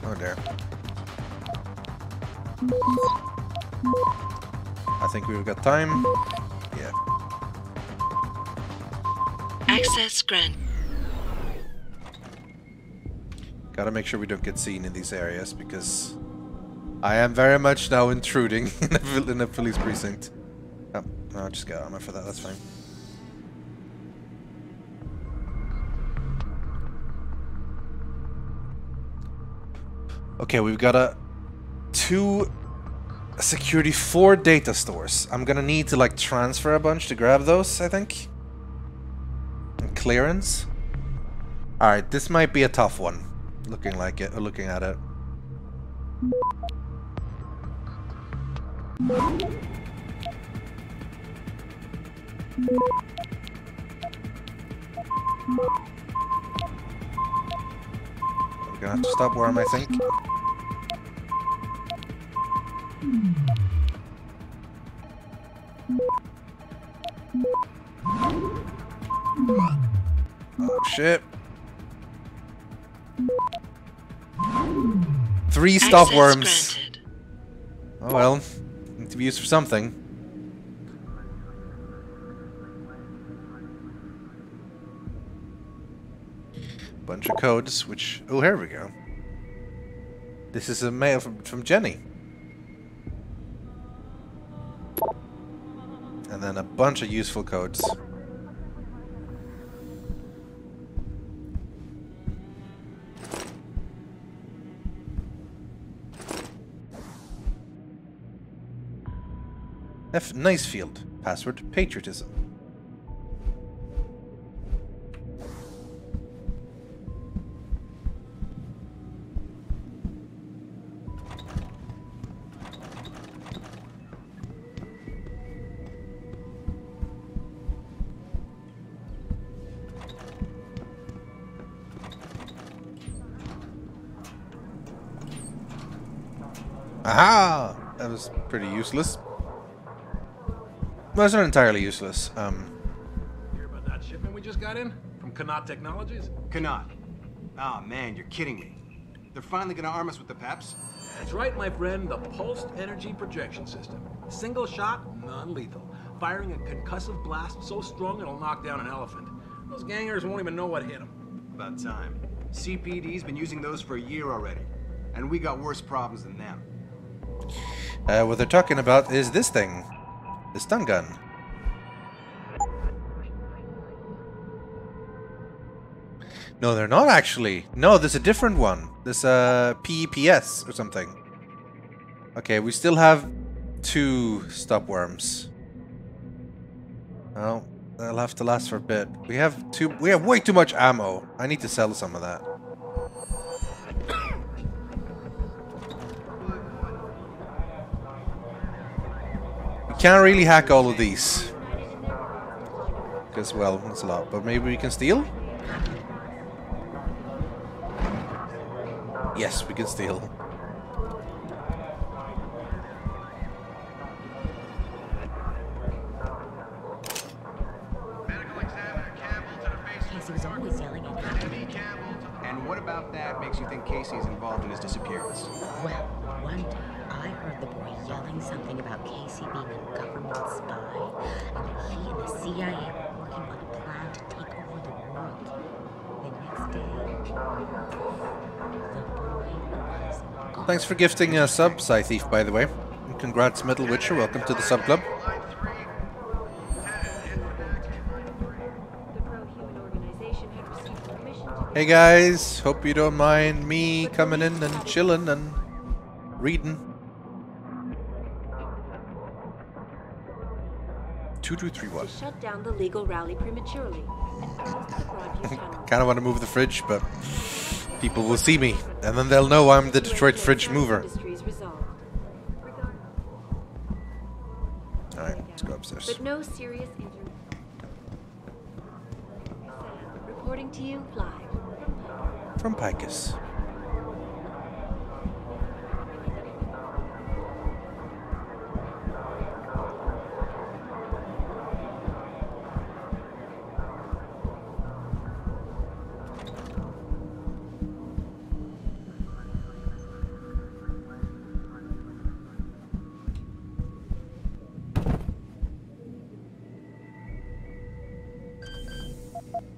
Oh dear. I think we've got time. Yeah. Access granted. Gotta make sure we don't get seen in these areas, because I am very much now intruding in a police precinct. Oh, no, I'll just get armor for that, that's fine. Okay, we've got two security 4 data stores. I'm gonna need to, like, transfer a bunch to grab those, I think. And clearance. Alright, this might be a tough one. Looking like it, or looking at it. We're gonna have to stop worm, I think. Oh shit. 3 stop worms. Oh well, need to be used for something. Bunch of codes, which... Oh, here we go. This is a mail from Jenny. And then a bunch of useful codes. F. Nice field. Password patriotism. Aha! That was pretty useless. Well, it's not entirely useless. Hear about that shipment we just got in? From Connaught Technologies? Connaught. Oh man, you're kidding me. They're finally gonna arm us with the PEPs? That's right, my friend. The Pulsed Energy Projection System. Single shot, non-lethal. Firing a concussive blast so strong it'll knock down an elephant. Those gangers won't even know what hit them. About time. CPD's been using those for a year already. And we got worse problems than them. What they're talking about is this thing. The stun gun. No, they're not actually. No, there's a different one. There's a PEPS or something. Okay, we still have 2 stop worms. Well, they'll have to last for a bit. We have way too much ammo. I need to sell some of that. We can't really hack all of these. Because, well, that's a lot. But maybe we can steal? Yes, we can steal. Casey was always yelling at me. And what about that makes you think Casey's involved in his disappearance? Well, one day I heard the boy yelling something about Casey being a government spy, and he and the CIA were working on a plan to take over the world. The next day, the boy was gone. Thanks for gifting a sub, Scythe Thief, by the way. And congrats, Metal Witcher. Welcome to the sub club. Hey guys, hope you don't mind me coming in and chilling and reading. 2231. Shut down the legal rally prematurely. Kind of want to move the fridge, but people will see me, and then they'll know I'm the Detroit fridge mover. Alright, let's go upstairs. But no serious injury. Reporting to you live. From Picus.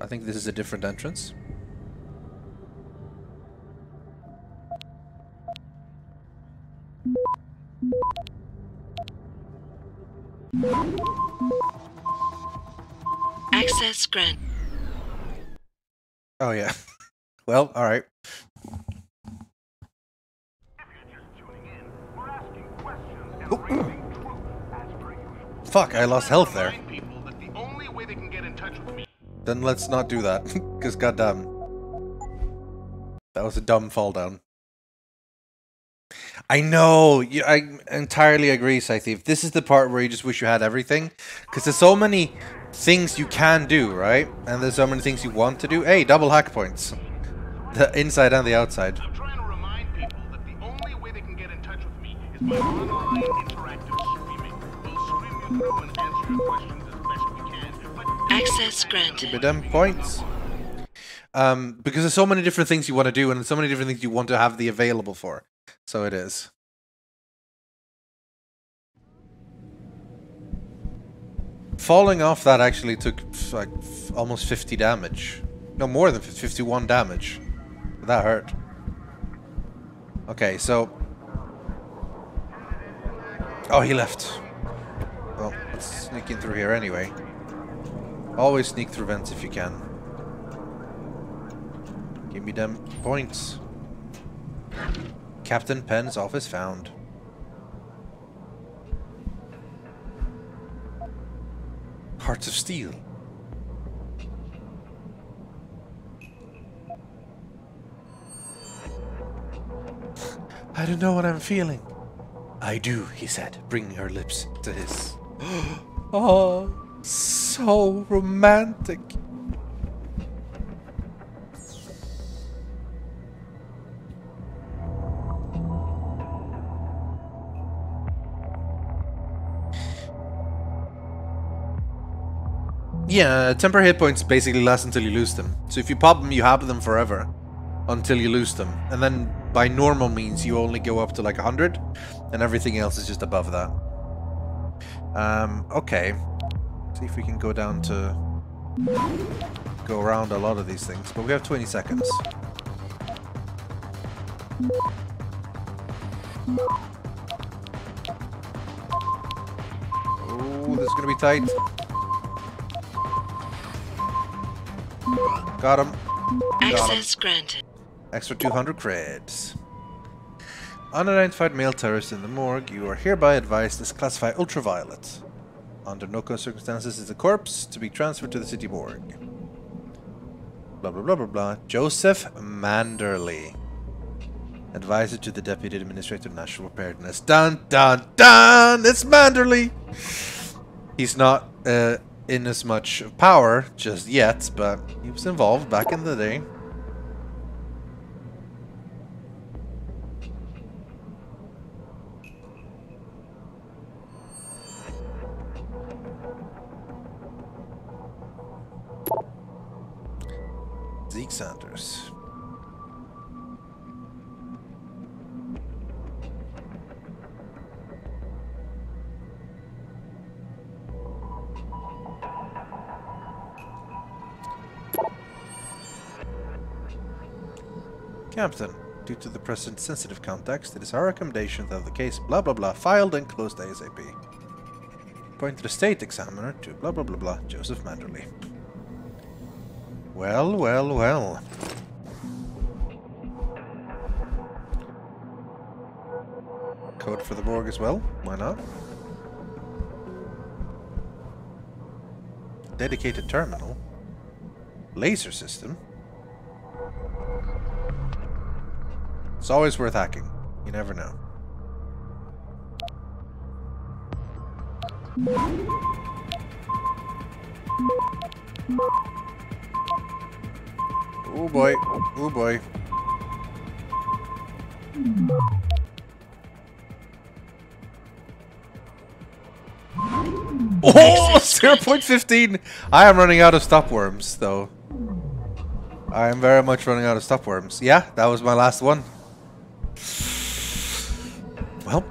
I think this is a different entrance. Access grant. Oh yeah. Well, alright. Fuck, I lost health there. Then let's not do that, because goddamn. That was a dumb fall down. I know! I entirely agree, Scythe Thief. This is the part where you just wish you had everything. Because there's so many things you can do, right? And there's so many things you want to do. Hey, double hack points. The inside and the outside. I'm trying to remind people that the only way they can get in touch with me is by online interactive streaming. We'll stream you through and answer your questions as best we can. But access granted. Give me them points. Because there's so many different things you want to do, and so many different things you want to have the available for. So it is. Falling off that actually took like almost 50 damage. No, more than 51 damage. That hurt. Okay, so... Oh, he left. Well, let's sneak in through here anyway. Always sneak through vents if you can. Give me them points. Captain Penn's office found. Hearts of Steel. I don't know what I'm feeling. I do, he said, bringing her lips to his. Oh, so romantic. Yeah, temporary hit points basically last until you lose them. So if you pop them, you have them forever until you lose them. And then by normal means, you only go up to like 100, and everything else is just above that. Okay. See if we can go down to... go around a lot of these things. But we have 20 seconds. Oh, this is gonna be tight. Got him. Access granted. Extra 200 creds. Unidentified male terrorist in the morgue. You are hereby advised is classified ultraviolet. Under no circumstances is a corpse to be transferred to the city morgue. Blah blah blah blah blah. Joseph Manderley. Advisor to the Deputy Administrator of National Preparedness. Dun dun dun! It's Manderley! He's not in as much power just yet, but he was involved back in the day. Zeke Sanders. Captain, due to the present sensitive context, it is our recommendation that the case blah blah blah filed and closed ASAP. Point to the state examiner to blah blah blah blah Joseph Manderley. Well, well, well. Code for the morgue as well, why not? Dedicated terminal. Laser system. It's always worth hacking. You never know. Oh boy. Oh boy. Oh! 0.15! I am running out of stopworms, though. I am very much running out of stopworms. Yeah, that was my last one. Well.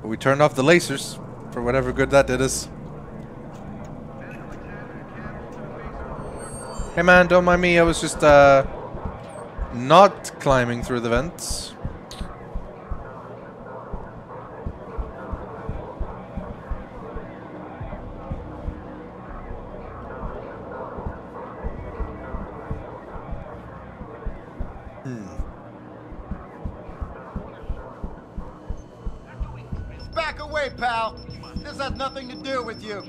But we turned off the lasers, for whatever good that did us. Hey man, don't mind me, I was just, not climbing through the vents. Back away, pal! This has nothing to do with you!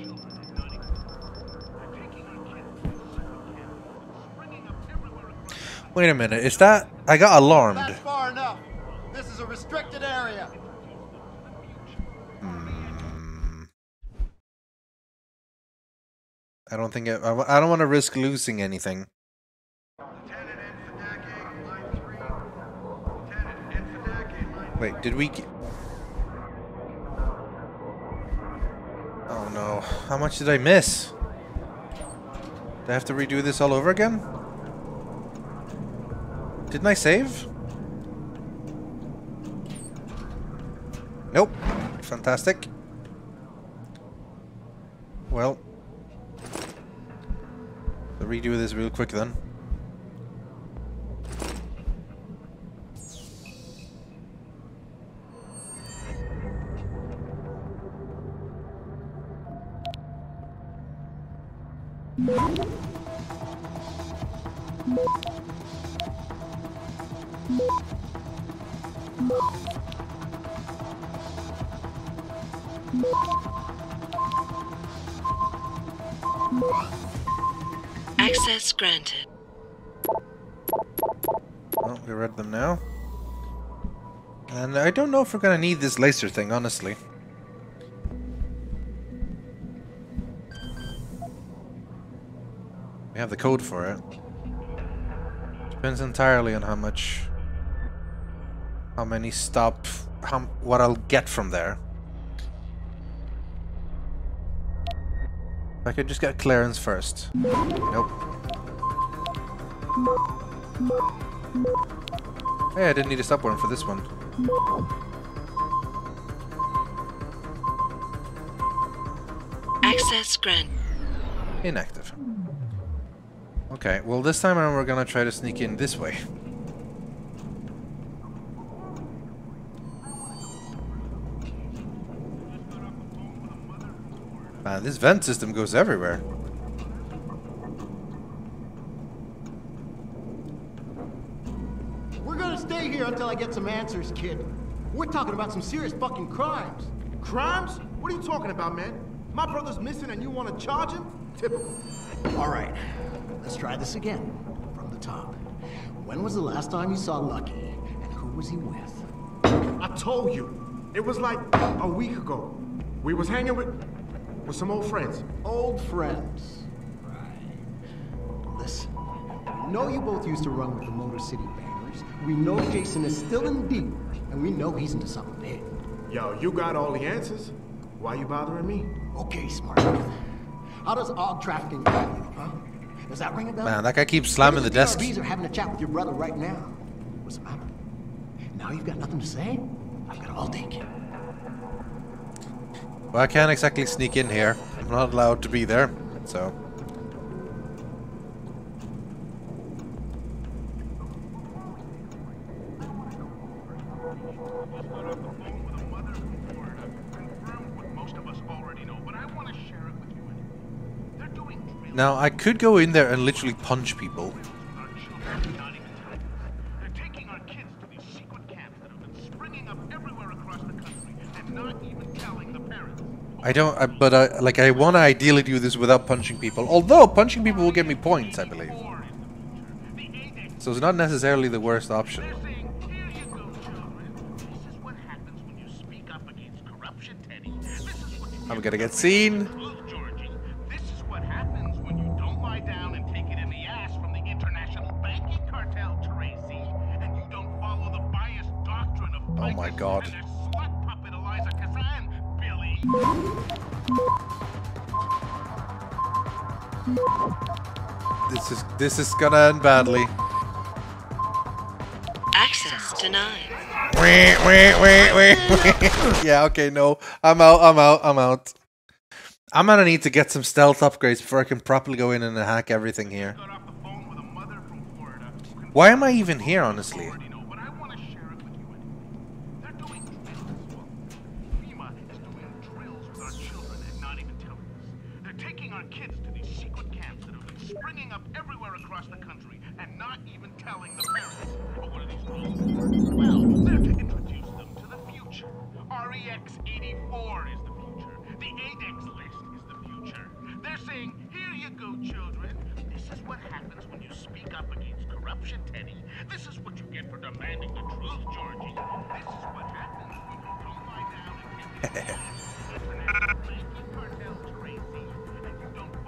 Wait a minute, is that... I got alarmed. That's far enough! This is a restricted area! I don't think... I don't want to risk losing anything. Wait, did we... Oh no, how much did I miss? Do I have to redo this all over again? Didn't I save? Nope. Fantastic. Well. I'll redo this real quick then. Access granted. Oh, we read them now. And I don't know if we're gonna need this laser thing, honestly. We have the code for it. Depends entirely on how much... how many what I'll get from there. I could just get clearance first. Nope. Hey, I didn't need a stop warrant for this one. Access granted. Inactive. Okay, well this time around we're gonna try to sneak in this way. Man, this vent system goes everywhere. We're gonna stay here until I get some answers, kid. We're talking about some serious fucking crimes. Crimes? What are you talking about, man? My brother's missing and you want to charge him? Typical. All right, let's try this again. From the top. When was the last time you saw Lucky, and who was he with? I told you. It was like a week ago. We was hanging with some old friends. Old friends. Right. Listen, we know you both used to run with the Motor City Bangers. We know Jason is still in deep, and we know he's into something big. Yo, you got all the answers. Why you bothering me? Okay, smart. How does AUG trafficking affect you, huh? Does that ring a bell? Man, that guy keeps slamming the desk. The DRBs are having a chat with your brother right now. What's the matter? Now you've got nothing to say? I've got all take you. Well, I can't exactly sneak in here. I'm not allowed to be there, so... Now, I could go in there and literally punch people. I don't, but I want to ideally do this without punching people. Although, punching people will get me points, I believe. So it's not necessarily the worst option. I'm gonna get seen. Oh my god. This is gonna end badly. Access denied. Yeah, okay, no. I'm out. I'm gonna need to get some stealth upgrades before I can properly go in and hack everything here. Why am I even here, honestly?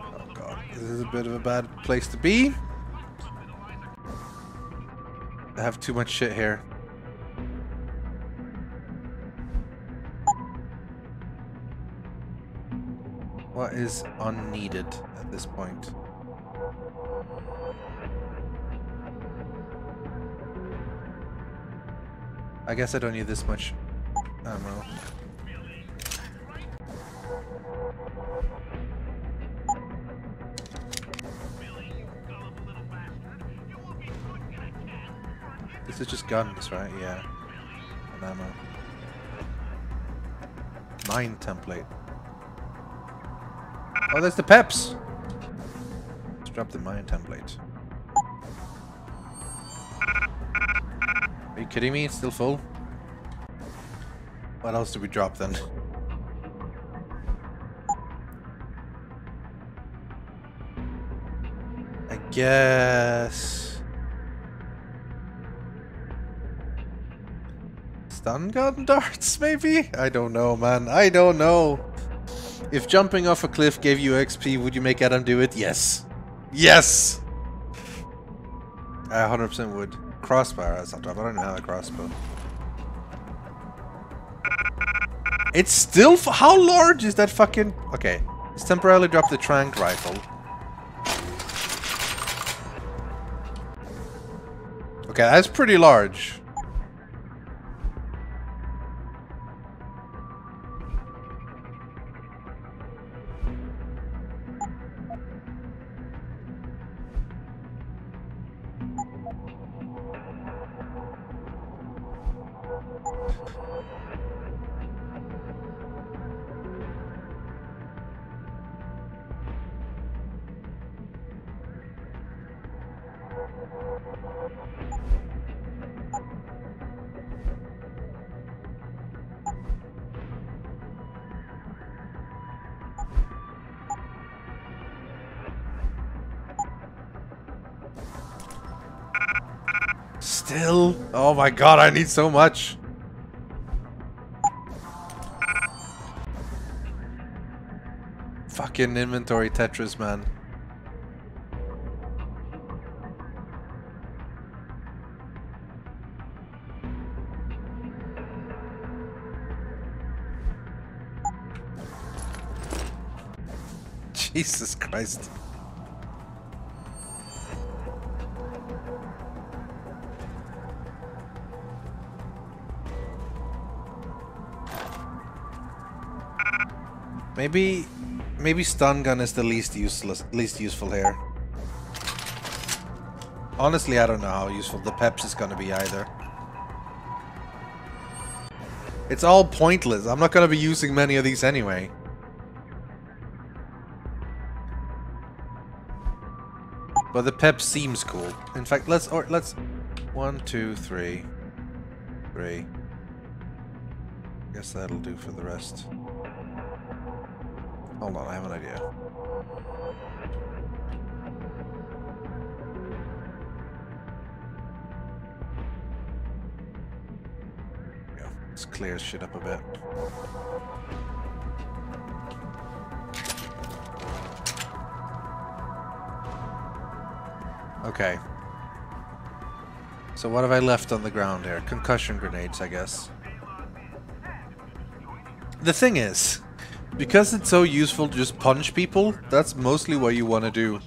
Oh god, this is a bit of a bad place to be. I have too much shit here. What is unneeded at this point? I guess I don't need this much ammo. This is just guns, right? Yeah. And ammo. Mine template. Oh, there's the peps! Let's drop the mine template. Are you kidding me? It's still full? What else did we drop then? I guess... stun gun darts, maybe? I don't know, man. I don't know. If jumping off a cliff gave you XP, would you make Adam do it? Yes. Yes! I 100% would. Crossbar has on top. I don't know how a crossbow. It's still... how large is that fucking... Okay. Let's temporarily drop the tranq rifle. Okay, that's pretty large. Still? Oh my god, I need so much. Fucking inventory Tetris, man. Jesus Christ. Maybe stun gun is the least useful here. Honestly, I don't know how useful the peps is gonna be either. It's all pointless. I'm not gonna be using many of these anyway. But the pep seems cool. In fact, let's 1, 2, 3. Guess that'll do for the rest. Hold on, I have an idea. Yeah, let's clear shit up a bit. Okay. So what have I left on the ground here? Concussion grenades, I guess. The thing is, because it's so useful to just punch people, that's mostly what you want to do.